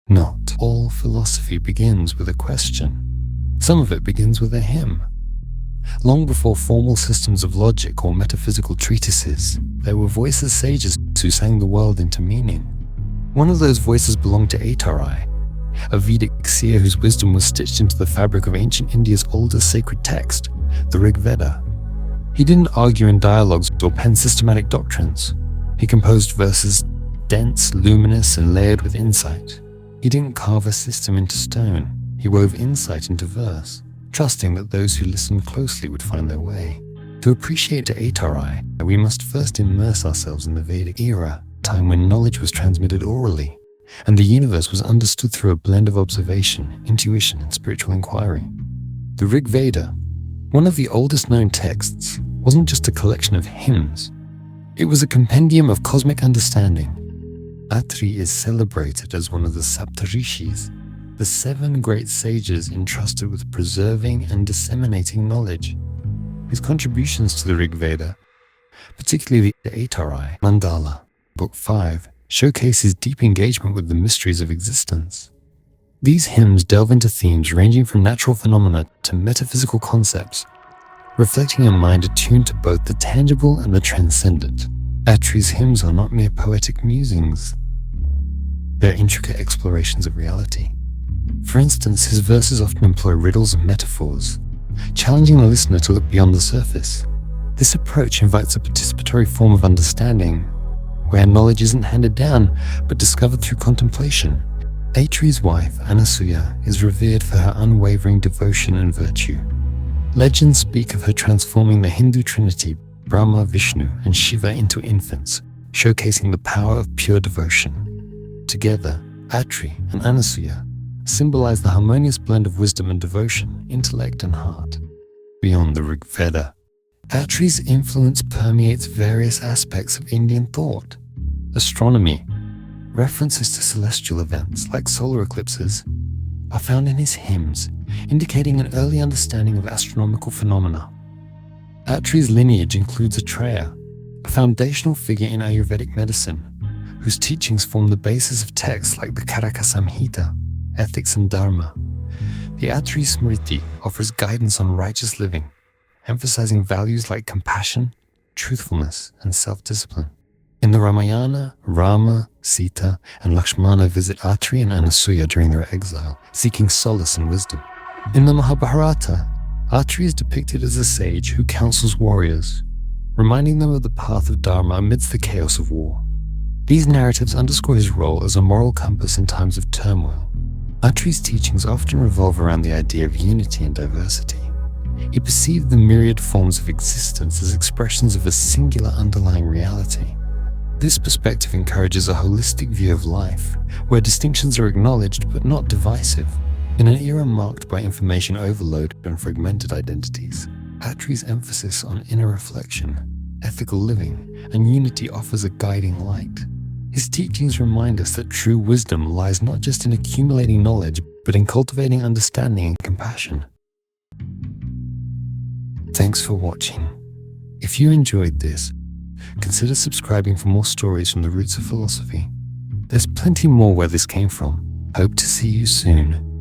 Not all philosophy begins with a question. Some of it begins with a hymn. Long before formal systems of logic or metaphysical treatises, there were voiceless sages who sang the world into meaning. One of those voices belonged to Atri, a Vedic seer whose wisdom was stitched into the fabric of ancient India's oldest sacred text, the Rigveda. He didn't argue in dialogues or pen systematic doctrines. He composed verses dense, luminous, and layered with insight. He didn't carve a system into stone. He wove insight into verse, trusting that those who listened closely would find their way. To appreciate Atri, we must first immerse ourselves in the Vedic era, a time when knowledge was transmitted orally, and the universe was understood through a blend of observation, intuition, and spiritual inquiry. The Rigveda, one of the oldest known texts, wasn't just a collection of hymns. It was a compendium of cosmic understanding. Atri is celebrated as one of the Saptarishis, the 7 great sages entrusted with preserving and disseminating knowledge. His contributions to the Rigveda, particularly the Atri Mandala, Book 5, showcase his deep engagement with the mysteries of existence. These hymns delve into themes ranging from natural phenomena to metaphysical concepts, reflecting a mind attuned to both the tangible and the transcendent. Atri's hymns are not mere poetic musings. They're intricate explorations of reality. For instance, his verses often employ riddles and metaphors, challenging the listener to look beyond the surface. This approach invites a participatory form of understanding, where knowledge isn't handed down, but discovered through contemplation. Atri's wife, Anasuya, is revered for her unwavering devotion and virtue. Legends speak of her transforming the Hindu trinity, Brahma, Vishnu, and Shiva into infants, showcasing the power of pure devotion. Together, Atri and Anasuya symbolize the harmonious blend of wisdom and devotion, intellect and heart. Beyond the Rigveda, Atri's influence permeates various aspects of Indian thought. Astronomy, references to celestial events like solar eclipses, are found in his hymns, indicating an early understanding of astronomical phenomena. Atri's lineage includes Atreya, a foundational figure in Ayurvedic medicine, whose teachings form the basis of texts like the Karaka Samhita, Ethics and Dharma. The Atri Smriti offers guidance on righteous living, emphasizing values like compassion, truthfulness, and self-discipline. In the Ramayana, Rama, Sita, and Lakshmana visit Atri and Anasuya during their exile, seeking solace and wisdom. In the Mahabharata, Atri is depicted as a sage who counsels warriors, reminding them of the path of Dharma amidst the chaos of war. These narratives underscore his role as a moral compass in times of turmoil. Atri's teachings often revolve around the idea of unity and diversity. He perceived the myriad forms of existence as expressions of a singular underlying reality. This perspective encourages a holistic view of life, where distinctions are acknowledged but not divisive. In an era marked by information overload and fragmented identities, Atri's emphasis on inner reflection, ethical living, and unity offers a guiding light. His teachings remind us that true wisdom lies not just in accumulating knowledge, but in cultivating understanding and compassion. Thanks for watching. If you enjoyed this, consider subscribing for more stories from the roots of philosophy. There's plenty more where this came from. Hope to see you soon.